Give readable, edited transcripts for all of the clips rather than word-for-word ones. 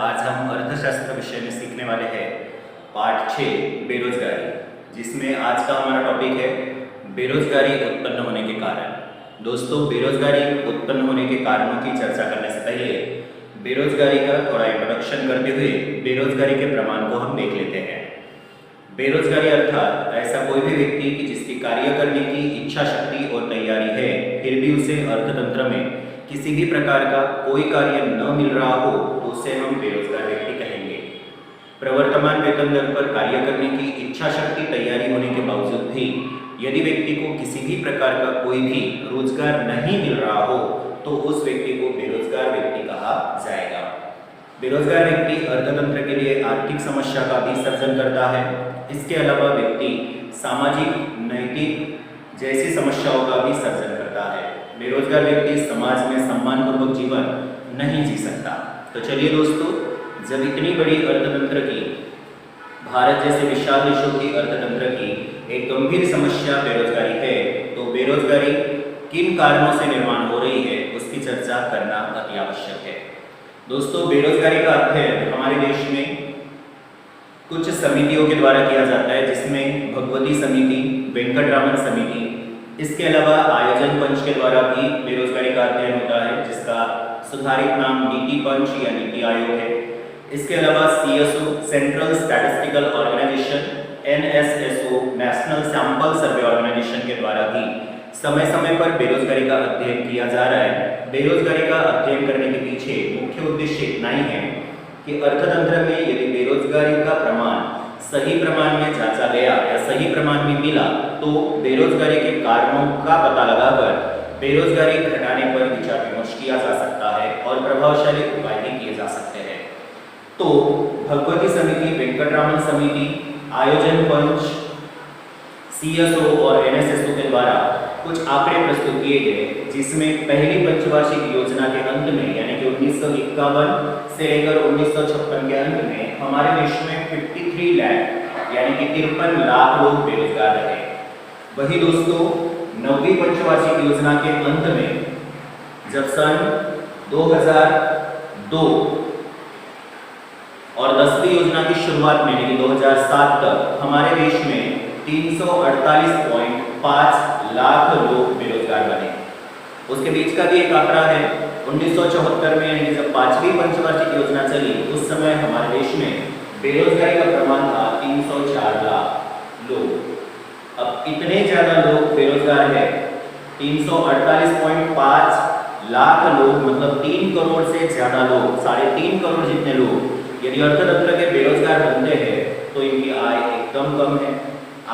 आज हम अर्थशास्त्र विषय में सीखने वाले हैं पाठ 6 बेरोजगारी, जिसमें आज का हमारा टॉपिक है बेरोजगारी उत्पन्न होने के कारण। दोस्तों, बेरोजगारी उत्पन्न होने के कारणों की चर्चा करने से पहले बेरोजगारी का थोड़ा इंट्रोडक्शन करते हुए बेरोजगारी के प्रमाण को हम देख लेते हैं। बेरोजगारी अर्थात ऐसा कोई भी व्यक्ति कि जिसकी कार्य करने की इच्छा शक्ति और तैयारी है, फिर भी उसे अर्थतंत्र में किसी भी प्रकार का कोई कार्य न मिल रहा हो तो उसे हम बेरोजगार व्यक्ति कहेंगे। प्रवर्तमान वेतन दर पर कार्य करने की इच्छा शक्ति तैयारी होने के बावजूद भी यदि व्यक्ति को किसी भी प्रकार का कोई भी रोजगार नहीं मिल रहा हो तो उस व्यक्ति को बेरोजगार व्यक्ति कहा जाएगा। बेरोजगार व्यक्ति अर्थतंत्र के लिए आर्थिक समस्या का भी सर्जन करता है। इसके अलावा व्यक्ति सामाजिक, नैतिक जैसी समस्याओं का भी सर्जन करता है। बेरोजगार व्यक्ति समाज में सम्मानपूर्वक जीवन नहीं जी सकता। तो चलिए दोस्तों, जब इतनी बड़ी अर्थतंत्र की, भारत जैसे विशाल देशों की अर्थतंत्र की एक गंभीर समस्या बेरोजगारी है, तो बेरोजगारी किन कारणों से निर्माण हो रही है उसकी चर्चा करना अति आवश्यक है। दोस्तों, बेरोजगारी का अध्ययन हमारे देश में कुछ समितियों के द्वारा किया जाता है, जिसमें भगवती समिति, वेंकटरामन समिति, इसके अलावा आयोजन पंच के द्वारा भी बेरोजगारी का अध्ययन होता है, जिसका सुधारित नाम नीति पंच या नीति आयोग है। इसके अलावा CSO, central statistical organisation, NSSO, national sample survey organisation के द्वारा भी समय समय पर बेरोजगारी का अध्ययन किया जा रहा है। बेरोजगारी का अध्ययन करने के पीछे मुख्य उद्देश्य इतना ही है कि अर्थतंत्र में यदि बेरोजगारी का प्रमाण सही प्रमाण में जांचा गया या सही प्रमाण में मिला तो बेरोजगारी के कारणों का पता लगाकर बेरोजगारी घटाने पर विचार विमर्श किया जा सकता है और प्रभावशाली उपाय भी किए जा सकते हैं। तो भगवती समिति, वेंकटरामन समिति, आयोजन पंच, सीएसओ और एनएसएसओ के द्वारा कुछ आंकड़े प्रस्तुत किए गए, जिसमें पहली पंचवार्षिक योजना के अंत में यानी कि 1951 से लेकर 1956 के अंत में हमारे देश में 53 लाख यानी कि 53 लाख लोग बेरोजगार रहे। वही दोस्तों, 9वीं पंचवार्षिक योजना के अंत में जब सन 2002 और 10वीं योजना की शुरुआत में यानी कि 2007 तक हमारे देश में 348.5 लाख लोग बेरोजगार बने। उसके बीच का भी एक आंकड़ा है, 1974 में यानी जब 5वीं पंचवार्षिक योजना चली उस समय हमारे देश में बेरोजगारी का प्रमाण था 304 लाख लोग। अब इतने ज्यादा लोग बेरोजगार है, 348.5 लाख लोग मतलब 3 करोड़ से ज्यादा लोग, 3.5 करोड़ जितने लोग यदि अर्थतंत्र के बेरोजगार बनते हैं तो इनकी आय एकदम कम है।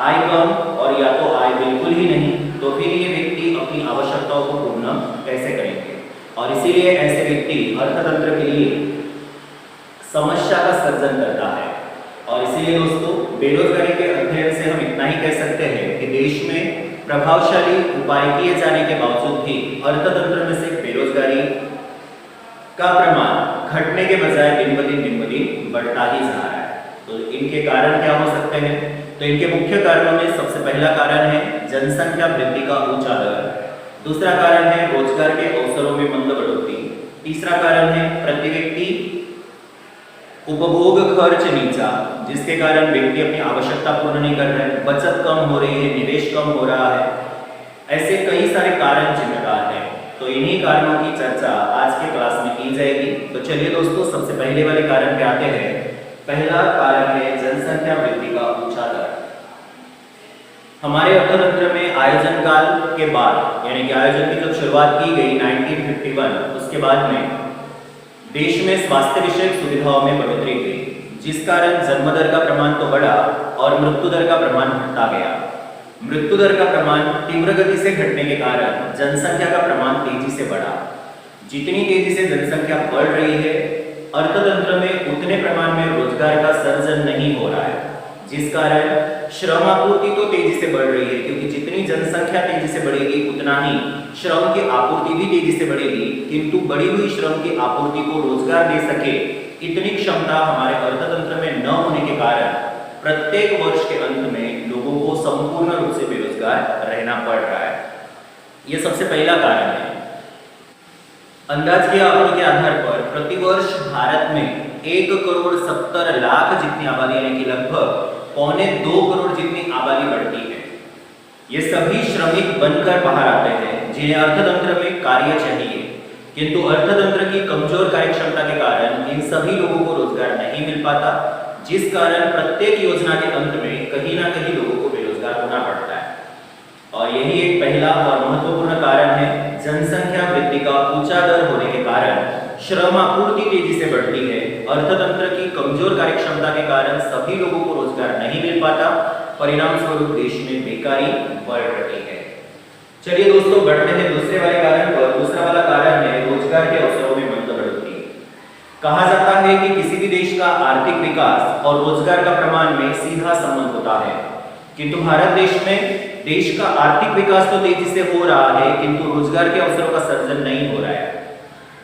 आय कम और या तो आय बिल्कुल ही नहीं, तो फिर ये व्यक्ति अपनी आवश्यकताओं को पूर्ण कैसे करेंगे, और इसीलिए ऐसे व्यक्ति अर्थतंत्र के लिए समस्या का सर्जन करता है। और इसीलिए दोस्तों, बेरोजगारी के अध्ययन से हम इतना ही कह सकते हैं कि देश में प्रभावशाली उपाय किए जाने के बावजूद भी अर्थतंत्र में से बेरोजगारी का प्रमाण घटने के बजाय दिन ब दिन बढ़ता ही जा रहा है। तो इनके कारण क्या हो सकते हैं? तो इनके मुख्य कारणों में सबसे पहला कारण है जनसंख्या वृद्धि का ऊंचा दर, दूसरा कारण है रोजगार के अवसरों में मंद बढ़ोतरी, तीसरा कारण है प्रति व्यक्ति उपभोग खर्च नीचा, जिसके कारण व्यक्ति अपनी आवश्यकता पूर्ण नहीं कर रहे हैं, बचत कम हो रही है, निवेश कम हो रहा है। ऐसे कई सारे कारण जिम्मेदार हैं। तो इन्हीं कारणों की चर्चा आज के क्लास में की जाएगी। तो चलिए दोस्तों, सबसे पहले वाले कारण पे आते हैं। पहला कारण है जनसंख्या वृद्धि का ऊंचा दर। हमारे अर्थतंत्र में आयोजन काल के बाद यानी कि आयोजन की जब शुरुआत की गई 1951, उसके बाद में देश में स्वास्थ्य विषयक सुविधाओं में बढ़ोतरी हुई, जिस कारण जन्म दर का प्रमाण तो बढ़ा और मृत्यु दर का प्रमाण घटता गया। मृत्यु दर का प्रमाण तीव्र गति से घटने के कारण जनसंख्या का प्रमाण तेजी से बढ़ा। जितनी तेजी से जनसंख्या बढ़ रही है, अर्थतंत्र में उतने प्रमाण में रोजगार का सर्जन नहीं हो रहा है, जिस कारण श्रम आपूर्ति तो तेजी से बढ़ रही है, क्योंकि जितनी जनसंख्या तेजी से बढ़ेगी उतना ही श्रम की आपूर्ति भी तेजी से बढ़ेगी, किंतु बढ़ी हुई श्रम की आपूर्ति को रोजगार दे सके इतनी क्षमता हमारे अर्थतंत्र में न होने के कारण प्रत्येक वर्ष के अंत में लोगों को संपूर्ण रूप से बेरोजगार रहना पड़ रहा है। यह सबसे पहला कारण है। अंदाज के आंकड़ों के आधार पर प्रतिवर्ष भारत में 1,70,00,000 जितनी आबादी यानी कि लगभग 1.25 करोड़ जितनी आबादी बढ़ती है। ये सभी श्रमिक बनकर बाहर आते हैं जिन्हें अर्थतंत्र में कार्य चाहिए, किंतु अर्थतंत्र की कमजोर कार्यक्षमता के कारण इन सभी लोगों को रोजगार नहीं मिल पाता, जिस कारण प्रत्येक योजना के अंत में कहीं ना कहीं लोगों को बेरोजगार होना पड़ता है। और यही एक पहला और महत्वपूर्ण कारण है। जनसंख्या वृद्धि का ऊंचा दर होने के कारण श्रम आपूर्ति तेजी से बढ़ती है। अर्थतंत्र की कमजोर कार्यक्षमता के कारण सभी लोगों को रोजगार नहीं मिल पाता, परिणाम स्वरूप देश में बेकारी बढ़ रही है। चलिए दोस्तों, बढ़ते हैं दूसरे वाले कारण पर। दूसरा वाला कारण है रोजगार के अवसरों में मंद बढ़ोतरी। कहा जाता है कि किसी भी देश का आर्थिक विकास और रोजगार का प्रमाण में सीधा संबंध होता है, किंतु भारत देश में देश का आर्थिक विकास तो तेजी से हो रहा है, किंतु रोजगार के अवसरों का सर्जन नहीं हो रहा है।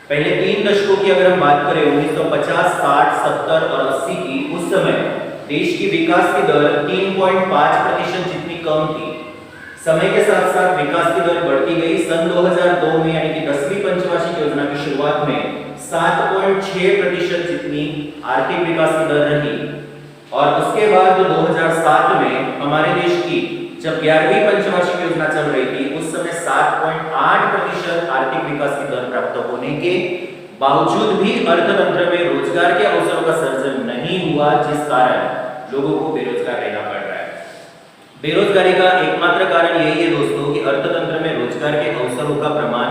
पहले 3 दशकों की अगर हम बात करें 1950, 60, 70 और 80 की, उस समय देश की विकास की दर 3.5% जितनी कम थी। समय के साथ साथ विकास की दर बढ़ती गई। सन 2002 में यानी कि 10वीं पंचवार्षिक योजना की शुरुआत में 7.6% जितनी आर्थिक विकास की दर रही, और उसके बाद 2007 में हमारे देश की जब 11वीं पंचवार्षिक योजना चल रही थी, उस समय 7.8% आर्थिक विकास की दर प्राप्त होने के बावजूद भी अर्थतंत्र में रोजगार के अवसरों का सर्जन नहीं हुआ, जिस कारण लोगों को बेरोजगार रहना पड़ रहा है। बेरोजगारी का एकमात्र कारण यही है दोस्तों कि अर्थतंत्र में रोजगार के अवसरों का प्रमाण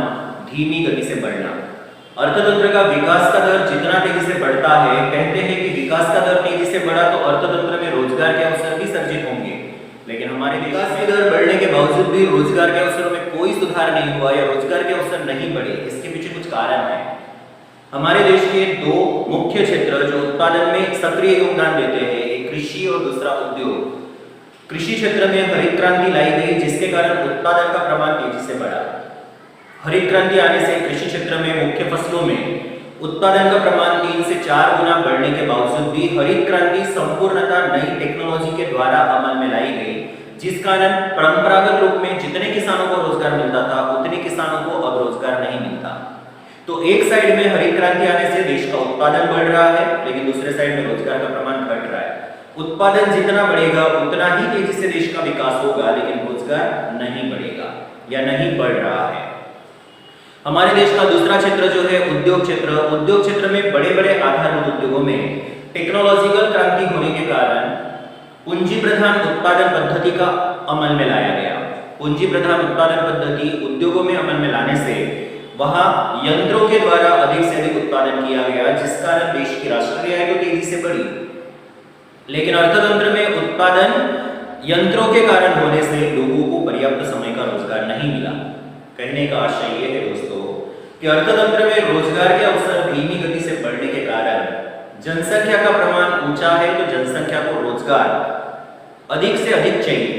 धीमी गति से बढ़ना। अर्थतंत्र का विकास का दर जितना तेजी से बढ़ता है, कहते हैं कि विकास का दर तेजी से बढ़ा तो अर्थतंत्र में रोजगार के अवसर भी सर्जित होंगे, लेकिन हमारे विकास की दर बढ़ने के बावजूद भी रोजगार के अवसरों में कोई सुधार नहीं हुआ या रोजगार के अवसर नहीं बढ़े। इसके पीछे कुछ कारण है। हमारे देश के 2 मुख्य क्षेत्र जो उत्पादन में सक्रिय योगदान देते हैं, एक कृषि और दूसरा उद्योग। कृषि क्षेत्र में हरित क्रांति लाई गई, जिसके कारण उत्पादन का प्रमाण तेजी से बढ़ा। हरित क्रांति आने से कृषि क्षेत्र में मुख्य फसलों में उत्पादन का प्रमाण 3 से 4 गुना बढ़ने के बावजूद भी हरित क्रांति संपूर्णतः नई टेक्नोलॉजी के द्वारा अमल में लाई गई, जिस कारण परंपरागत रूप में जितने किसानों को रोजगार मिलता था, उतने किसानों को अब रोजगार नहीं मिलता। तो एक साइड में हरित क्रांति आने से देश का उत्पादन बढ़ रहा है, लेकिन दूसरे साइड में रोजगार का प्रमाण घट रहा है। उत्पादन जितना बढ़ेगा उतना ही तेजी से देश का विकास होगा, लेकिन रोजगार नहीं बढ़ेगा या नहीं बढ़ रहा है। हमारे देश का दूसरा क्षेत्र जो है उद्योग क्षेत्र। उद्योग क्षेत्र में बड़े बड़े आधारभूत उद्योगों में टेक्नोलॉजिकल क्रांति होने के कारण पूंजी प्रधान उत्पादन पद्धति का अमल में लाया गया। पूंजी प्रधान उत्पादन पद्धति उद्योगों में अमल में लाने से वहां यंत्रों के द्वारा अधिक से अधिक उत्पादन किया गया, जिस कारण देश की राष्ट्रीय आय तो तेजी से बढ़ी, लेकिन अर्थतंत्र में उत्पादन यंत्रों के कारण होने से लोगों को पर्याप्त समय का रोजगार नहीं मिला। कहने का आशय यह है दोस्तों कि अर्थतंत्र में रोजगार के अवसर धीमी गति से बढ़ने के कारण जनसंख्या का प्रमाण ऊंचा है, तो जनसंख्या को रोजगार अधिक से अधिक चाहिए,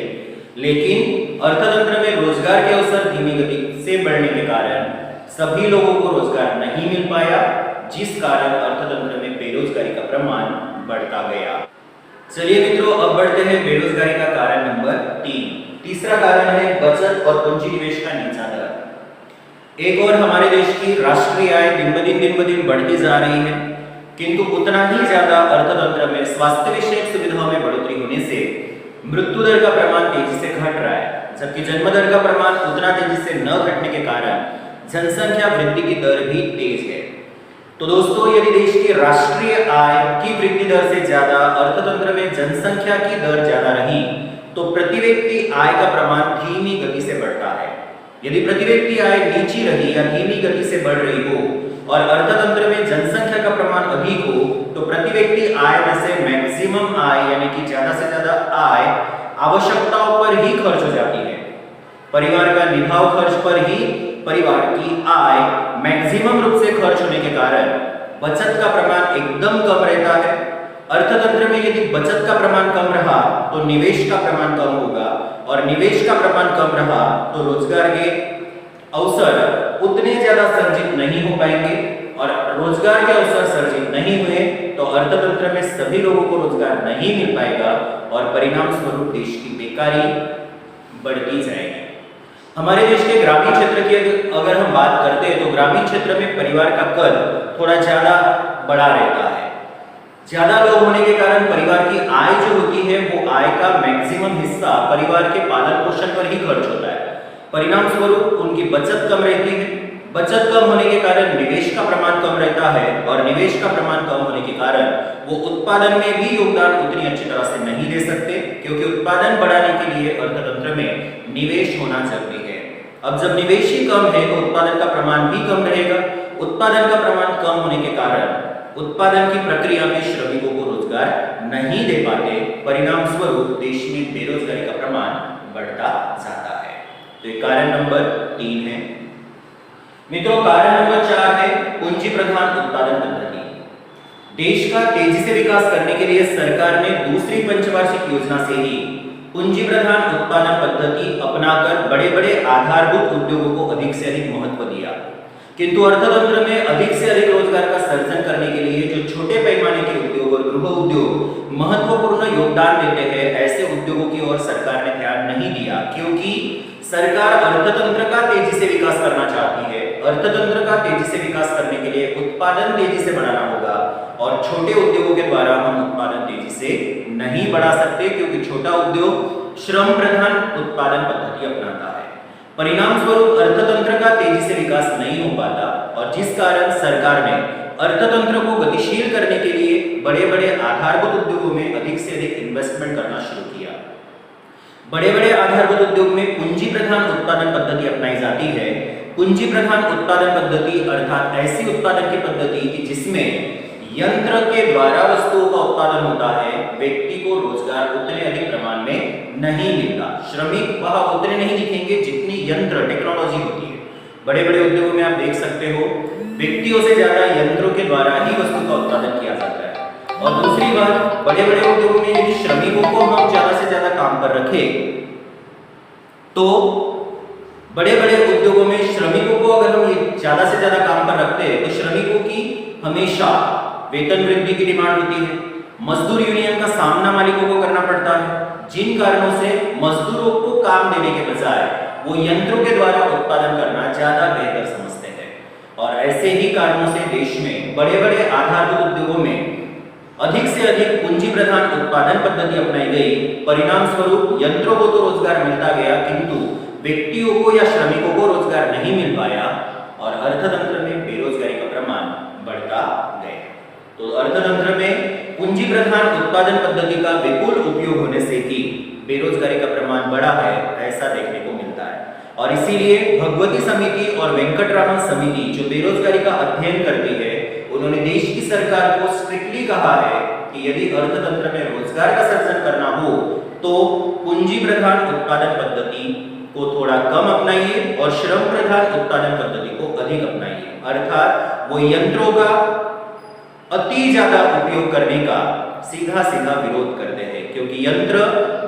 लेकिन अर्थतंत्र में रोजगार के अवसर धीमी गति से बढ़ने के कारण सभी लोगों को रोजगार नहीं मिल पाया, जिस कारण अर्थतंत्र में बेरोजगारी का प्रमाण बढ़ता गया। चलिए मित्रों, अब बढ़ते हैं बेरोजगारी का कारण नंबर 3। तीसरा कारण है बचत और पूंजी निवेश का नीचा दर। एक और हमारे देश की राष्ट्रीय आय दिन ब दिन बढ़ती जा रही है, किंतु उतना ही ज्यादा अर्थतंत्र में स्वास्थ्य विषयक सुविधाओं में बढ़ोतरी होने से मृत्यु दर का प्रमाण तेजी से घट रहा है, जबकि जन्म दर का प्रमाण उतना तेजी से न घटने के कारण जनसंख्या वृद्धि की दर भी तेज है। तो दोस्तों, यदि देश की राष्ट्रीय आय की वृद्धि दर से ज्यादा अर्थतंत्र में जनसंख्या की दर ज्यादा रही, तो प्रति व्यक्ति आय का प्रमाण धीमी गति से बढ़ता है। यदि प्रति व्यक्ति आय नीची रही या धीमी गति से बढ़ रही हो और अर्थतंत्र में जनसंख्या का प्रमाण अधिक हो, तो प्रति व्यक्ति आय में से मैक्सिमम आय यानी कि ज्यादा से ज्यादा आय आवश्यकताओं पर ही खर्च हो जाती है। परिवार का निभाव खर्च पर ही परिवार की आय मैक्सिमम रूप से खर्च होने के कारण बचत का प्रमाण एकदम कम रहता है। अर्थतंत्र में यदि बचत का प्रमाण कम रहा तो निवेश का प्रमाण कम होगा, और निवेश का प्रमाण कम रहा तो रोजगार के अवसर उतने ज्यादा सर्जित नहीं हो पाएंगे, और रोजगार के अवसर सर्जित नहीं हुए तो अर्थतंत्र में सभी लोगों को रोजगार नहीं मिल पाएगा और परिणाम स्वरूप देश की बेकारी बढ़ती जाएगी। हमारे देश के ग्रामीण क्षेत्र की अगर हम बात करते हैं तो ग्रामीण क्षेत्र में परिवार का कद थोड़ा ज्यादा बड़ा रहता है। ज्यादा लोग होने के कारण परिवार की आय जो होती है वो आय का मैक्सिमम हिस्सा परिवार के पालन पोषण पर ही खर्च होता है। परिणाम स्वरूप उनकी बचत कम रहती है। बचत कम होने के कारण निवेश का प्रमाण कम रहता है और निवेश का प्रमाण कम होने के कारण वो उत्पादन में भी योगदान उतनी अच्छी तरह से नहीं दे सकते, क्योंकि उत्पादन बढ़ाने के लिए अर्थतंत्र में निवेश होना जरूरी है। अब जब निवेश ही कम है तो उत्पादन का प्रमाण भी कम रहेगा। उत्पादन का प्रमाण कम होने के कारण उत्पादन की प्रक्रिया में श्रमिकों को रोजगार नहीं दे पाते। परिणाम स्वरूप देश में बेरोजगारी का प्रमाण बढ़ता जाता है। तो ये कारण नंबर 3 है। मित्रों, कारण नंबर 4 है पूंजी प्रधान उत्पादन पद्धति। देश का तेजी से विकास करने के लिए सरकार ने दूसरी पंचवार्षिक योजना से ही पूंजी प्रधान उत्पादन पद्धति अपनाकर बड़े-बड़े आधारभूत उद्योगों को अधिक से अधिक महत्व दिया। किंतु अर्थतंत्र में अधिक से अधिक रोजगार का सृजन करने के लिए जो छोटे पैमाने के उद्योग और गृह उद्योग महत्वपूर्ण योगदान देते हैं, ऐसे उद्योगों की ओर सरकार ने ध्यान नहीं दिया, क्योंकि सरकार अर्थतंत्र का तेजी से विकास करना चाहती है। अर्थतंत्र का तेजी से विकास करने के लिए उत्पादन तेजी से बढ़ाना होगा और छोटे उद्योगों के द्वारा हम उत्पादन तेजी से नहीं बढ़ा सकते, क्योंकि छोटा उद्योग श्रम प्रधान उत्पादन पद्धति अपनाता है। परिणाम स्वरूप अर्थतंत्र का तेजी से विकास नहीं हो पाता और जिस कारण सरकार ने अर्थतंत्र को गतिशील करने के लिए बड़े-बड़े आधारभूत उद्योगों में अधिक से अधिक इन्वेस्टमेंट करना शुरू किया। बड़े-बड़े आधारभूत उद्योग में पूंजी प्रधान उत्पादन पद्धति अपनाई जाती है। पूंजी प्रधान उत्पादन पद्धति अर्थात ऐसी उत्पादन की पद्धति कि जिसमें यंत्र के द्वारा वस्तुओं का उत्पादन होता है, व्यक्ति को रोजगार उतने अधिक प्रमाण में नहीं मिलता। श्रमिक वह उतने नहीं दिखेंगे जितनी यंत्र टेक्नोलॉजी होती है। बड़े-बड़े उद्योगों में आप देख सकते हो व्यक्तियों से ज्यादा यंत्रों के द्वारा ही वस्तु का उत्पादन किया जाता है। और दूसरी बात, बड़े-बड़े उद्योगों में यदि श्रमिकों को हम ज्यादा से ज्यादा काम पर रखें तो बड़े-बड़े उद्योगों में श्रमिकों को अगर हम ज्यादा से ज्यादा काम पर रखते हैं तो श्रमिकों की हमेशा वेतन वृद्धि की डिमांड होती है। मजदूर यूनियन का सामना मालिकों को करना पड़ता है, जिन कारणों से मजदूरों को काम देने के बजाय वो यंत्रों के द्वारा उत्पादन करना ज्यादा बेहतर समझते हैं। और ऐसे ही कारणों से देश में बड़े-बड़े आधारभूत उद्योगों में अधिक से अधिक पूंजी प्रधान उत्पादन पद्धति अपनाई गई। परिणाम स्वरूप यंत्रों को तो रोजगार मिलता गया, किंतु व्यक्तियों को या श्रमिकों को रोजगार नहीं मिल पाया और अर्थतंत्र में बेरोजगारी का प्रमाण बढ़ता गया। तो अर्थतंत्र में पूंजी प्रधान उत्पादन पद्धति का विपुल उपयोग होने से ही बेरोजगारी का प्रमाण बढ़ा है, ऐसा देखने को मिलता है। और इसीलिए भगवती समिति और वेंकटरामन समिति जो बेरोजगारी का अध्ययन करती है, उन्होंने देश की सरकार को स्ट्रिक्टली कहा है कि यदि अर्थतंत्र में रोजगार का सृजन करना हो तो पूंजी प्रधान उत्पादन पद्धति को थोड़ा कम अपनाइए और श्रम प्रधान उत्पादन पद्धति को अधिक अपनाइए। अर्थात वो यंत्रों का अति ज्यादा उपयोग करने का सीधा सीधा विरोध करते हैं, क्योंकि यंत्र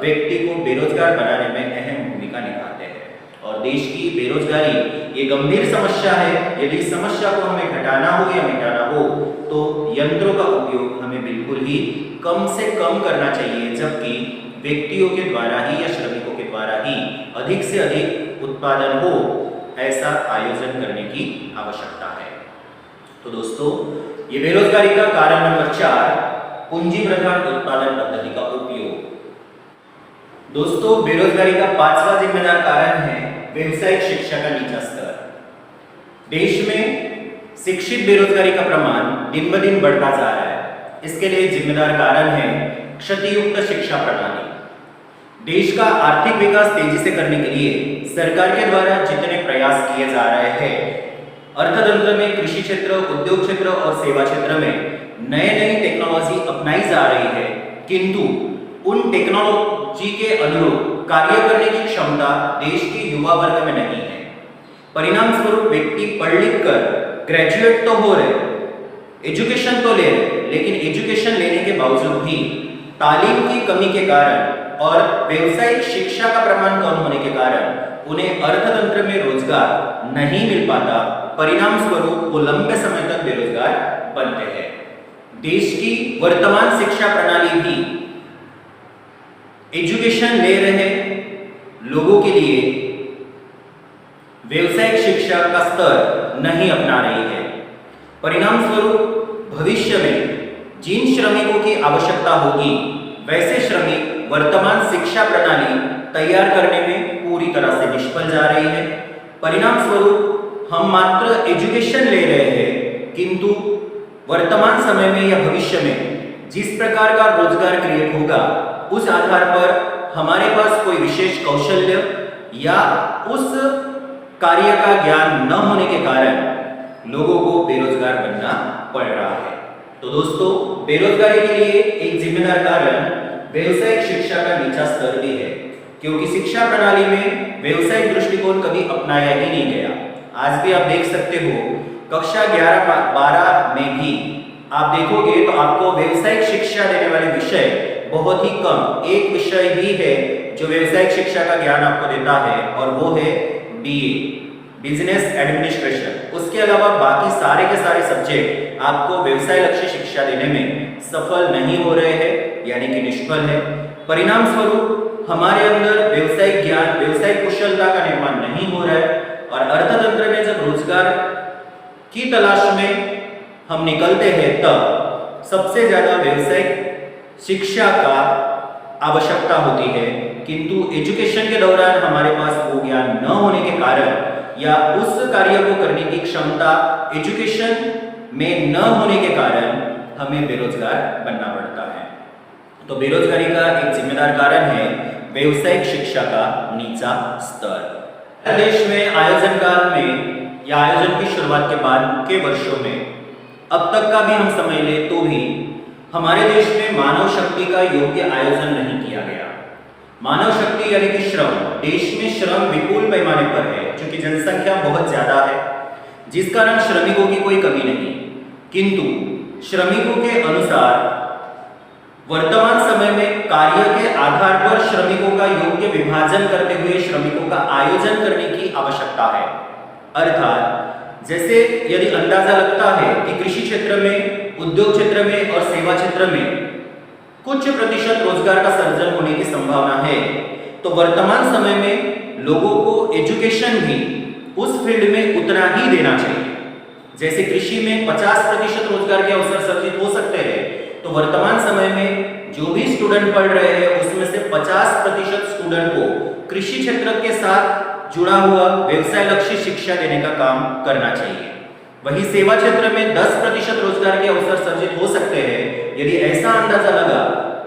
व्यक्ति को बेरोजगार बनाने में अहम भूमिका निभाते हैं। और देश की बेरोजगारी ये गंभीर समस्या है। यदि इस समस्या को हमें घटाना हो या मिटाना हो तो यंत्रों का उपयोग हमें बिल्कुल ही कम से कम करना चाहिए, जबकि व्यक्तियों के द्वारा ही या श्रमिकों के द्वारा ही अधिक से अधिक उत्पादन हो, ऐसा आयोजन करने की आवश्यकता है। तो दोस्तों, ये बेरोजगारी का कारण नंबर 4 पूंजी प्रधान उत्पादन पद्धति का उपयोग। दोस्तों, बेरोजगारी का 5वां जिम्मेदार कारण है व्यवसायिक शिक्षा का नीचा स्तर। देश में शिक्षित बेरोजगारी का प्रमाण दिन ब दिन बढ़ता जा रहा है। इसके लिए जिम्मेदार कारण है क्षतियुक्त शिक्षा प्रणाली। देश का आर्थिक विकास तेजी से करने के लिए सरकार के द्वारा जितने प्रयास किए जा रहे हैं, अर्थतंत्र में कृषि क्षेत्र, उद्योग क्षेत्र और सेवा क्षेत्र में नई टेक्नोलॉजी अपनाई जा रही है, किंतु उन टेक्नोलॉजी के अनुरूप कार्य करने की क्षमता देश के युवा वर्ग में नहीं है। परिणाम स्वरूप व्यक्ति पढ़ लिख कर ग्रेजुएट तो हो रहे, एजुकेशन तो ले रहे, लेकिन एजुकेशन लेने के बावजूद भी तालीम की कमी के कारण और व्यवसायिक शिक्षा का प्रमाण कम होने के कारण उन्हें अर्थतंत्र में रोजगार नहीं मिल पाता। परिणाम स्वरूप वो लंबे समय तक बेरोजगार बनते हैं। देश की वर्तमान शिक्षा प्रणाली भी एजुकेशन ले रहे लोगों के लिए व्यवसायिक शिक्षा का स्तर नहीं अपना रही है। परिणाम स्वरूप भविष्य में जिन श्रमिकों की आवश्यकता होगी वैसे श्रमिक वर्तमान शिक्षा प्रणाली तैयार करने में पूरी तरह से निष्फल जा रही है। परिणाम स्वरूप हम मात्र एजुकेशन ले रहे हैं, किंतु वर्तमान समय में या भविष्य में जिस प्रकार का रोजगार क्रिएट होगा उस आधार पर हमारे पास कोई विशेष कौशल्य या उस कार्य का ज्ञान न होने के कारण लोगों को बेरोजगार बनना पड़ रहा है। तो दोस्तों, बेरोजगारी के लिए एक जिम्मेदार कारण व्यवसायिक शिक्षा का नीचा स्तर भी है, क्योंकि शिक्षा प्रणाली में व्यवसायिक दृष्टिकोण कभी अपनाया ही नहीं गया। आज भी आप देख सकते हो, कक्षा 11-12 में भी आप देखोगे तो आपको व्यवसायिक शिक्षा देने वाले विषय बहुत ही कम, एक विषय ही है जो व्यवसायिक शिक्षा का ज्ञान आपको देता है, और वो है BA, बिजनेस एडमिनिस्ट्रेशन। उसके अलावा बाकी सारे के सारे सब्जेक्ट आपको व्यवसाय लक्ष्य शिक्षा देने में सफल नहीं हो रहे हैं, यानी कि निष्फल है। परिणाम स्वरूप हमारे अंदर व्यवसायिक ज्ञान, व्यवसायिक कुशलता का निर्माण नहीं हो रहा है, और अर्थतंत्र में जब रोजगार की तलाश में हम निकलते हैं तब सबसे ज्यादा व्यवसायिक शिक्षा का आवश्यकता होती है, किंतु एजुकेशन के दौरान हमारे पास वो ज्ञान न होने के कारण या उस कार्य को करने की क्षमता एजुकेशन में न होने के कारण हमें बेरोजगार बनना पड़ता है। तो बेरोजगारी का एक जिम्मेदार कारण है व्यवसायिक शिक्षा का नीचा स्तर। देश में आयोजन काल में या आयोजन की शुरुआत के बाद के वर्षों में अब तक का भी हम समझ ले तो भी हमारे देश में मानव शक्ति का योग्य आयोजन नहीं किया गया। मानव शक्ति यानी कि श्रम, देश में श्रम विपुल पैमाने पर है, क्योंकि जनसंख्या बहुत ज्यादा है, जिस कारण श्रमिकों की कोई कमी नहीं। किंतु श्रमिकों के अनुसार वर्तमान समय में कार्य के आधार पर श्रमिकों का योग्य विभाजन करते हुए श्रमिकों का आयोजन करने की आवश्यकता है। अर्थात जैसे यदि अंदाजा लगता है कि कृषि क्षेत्र में, उद्योग क्षेत्र में और सेवा क्षेत्र में कुछ प्रतिशत रोजगार का सर्जन होने की संभावना है, तो वर्तमान समय में लोगों को एजुकेशन भी उस फील्ड में उतना ही देना चाहिए। जैसे कृषि में 50% रोजगार के अवसर सर्जित हो सकते हैं, तो वर्तमान समय में जो भी स्टूडेंट पढ़ रहे हैं उसमें से 50% स्टूडेंट को कृषि क्षेत्र के साथ जुड़ा हुआ व्यवसाय लक्ष्य शिक्षा देने का काम करना चाहिए। वही सेवा क्षेत्र में 10% रोजगार के अवसर सर्जित हो सकते हैं। यदि ऐसा अंदाजा लगा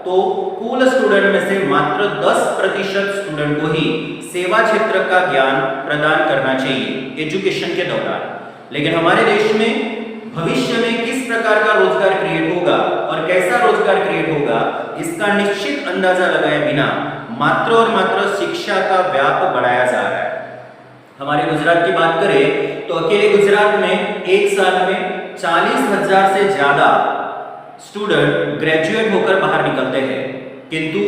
तो कुल स्टूडेंट में से मात्र 10% स्टूडेंट को ही सेवा क्षेत्र का ज्ञान प्रदान करना चाहिए एजुकेशन के दौरान। लेकिन हमारे देश में भविष्य में किस प्रकार का रोजगार क्रिएट होगा और कैसा रोजगार क्रिएट होगा, इसका निश्चित अंदाजा लगाए बिना मात्र और मात्र शिक्षा का व्याप बढ़ाया जा रहा है। हमारे गुजरात की बात करें तो अकेले गुजरात में एक साल में 40,000 से ज्यादा स्टूडेंट ग्रेजुएट होकर बाहर निकलते हैं, किंतु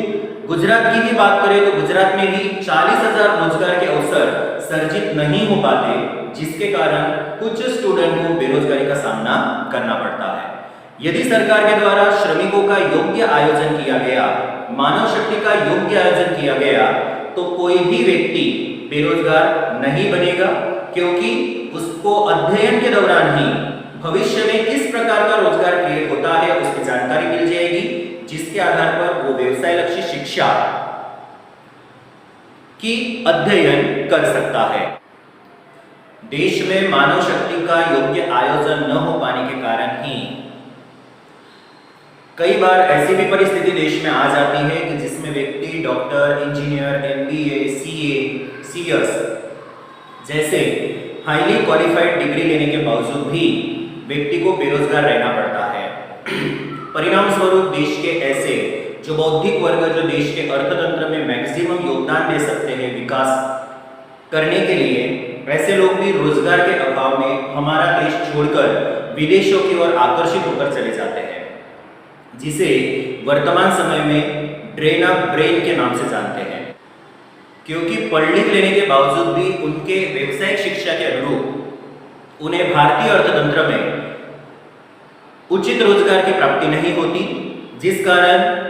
गुजरात की ही बात करें तो गुजरात में भी 40,000 रोजगार के अवसर सर्जित नहीं हो पाते, जिसके कारण कुछ स्टूडेंट को बेरोजगारी का सामना करना पड़ता है। यदि सरकार के द्वारा श्रमिकों का योग्य आयोजन किया गया, मानव शक्ति का योग्य आयोजन किया गया, तो कोई भी व्यक्ति बेरोजगार नहीं बनेगा, क्योंकि उसको अध्ययन के दौरान ही भविष्य में किस प्रकार का रोजगार क्रिएट होता है उसकी जानकारी मिल जाएगी, जिसके आधार पर वो व्यवसाय लक्ष्य शिक्षा की अध्ययन कर सकता है। देश में मानव शक्ति का योग्य आयोजन न हो पाने के कारण ही कई बार ऐसी भी परिस्थिति देश में आ जाती है कि जिसमें व्यक्ति doctor, engineer, MBA, CA, CS जैसे हाईली क्वालिफाइड डिग्री लेने के बावजूद भी व्यक्ति को बेरोजगार रहना पड़ता है। परिणाम स्वरूप देश के ऐसे जो बौद्धिक वर्ग जो देश के अर्थतंत्र में मैक्सिमम योगदान दे सकते हैं विकास करने के लिए, वैसे लोग भी रोजगार के अभाव में हमारा देश छोड़कर विदेशों की ओर आकर्षित होकर चले जाते हैं, जिसे वर्तमान समय में ड्रेन ऑफ ब्रेन के नाम से जानते हैं, क्योंकि पढ़ लिख लेने के बावजूद भी उनके व्यावसायिक शिक्षा के अनुरूप उन्हें भारतीय अर्थतंत्र में उचित रोजगार की प्राप्ति नहीं होती, जिस कारण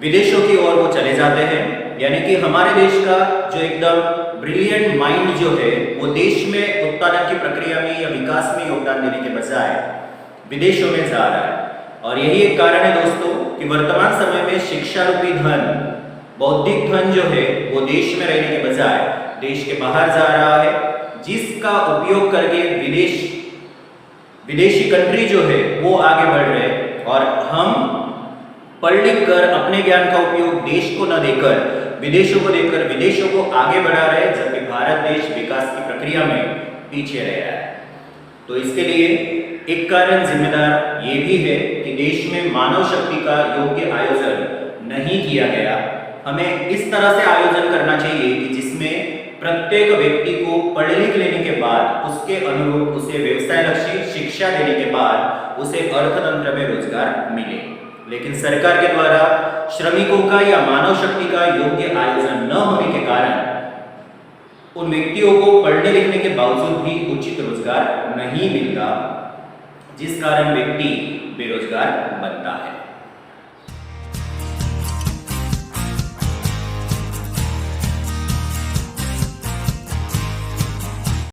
विदेशों की ओर वो चले जाते हैं। यानी कि हमारे देश का जो एकदम ब्रिलियंट माइंड जो है वो देश में उत्पादन की प्रक्रिया में या विकास में योगदान देने के बजाय विदेशों में जा रहा है। और यही एक कारण है दोस्तों कि वर्तमान समय में शिक्षा रूपी धन, बौद्धिक धन जो है वो देश में रहने के बजाय देश के बाहर जा रहा है, जिसका उपयोग करके विदेशी कंट्री जो है वो आगे बढ़ रहे हैं और हम पढ़ लिख कर अपने ज्ञान का उपयोग देश को न देकर विदेशों को देकर विदेशों को आगे बढ़ा रहे हैं, जबकि भारत देश विकास की प्रक्रिया में पीछे रह रहा है। तो इसके लिए एक कारण जिम्मेदार ये भी है कि देश में मानव शक्ति का योग्य आयोजन नहीं किया गया। हमें इस तरह से आयोजन करना चाहिए कि जिसमें प्रत्येक व्यक्ति को पढ़ लिख लेने के बाद उसके अनुरूप उसे व्यवसाय लक्षी शिक्षा देने के बाद उसे अर्थतंत्र में रोजगार मिले। लेकिन सरकार के द्वारा श्रमिकों का या मानव शक्ति का योग्य आयोजन न होने के कारण उन व्यक्तियों को पढ़ने लिखने के बावजूद भी उचित रोजगार नहीं मिलता, जिस कारण व्यक्ति बेरोजगार बनता है।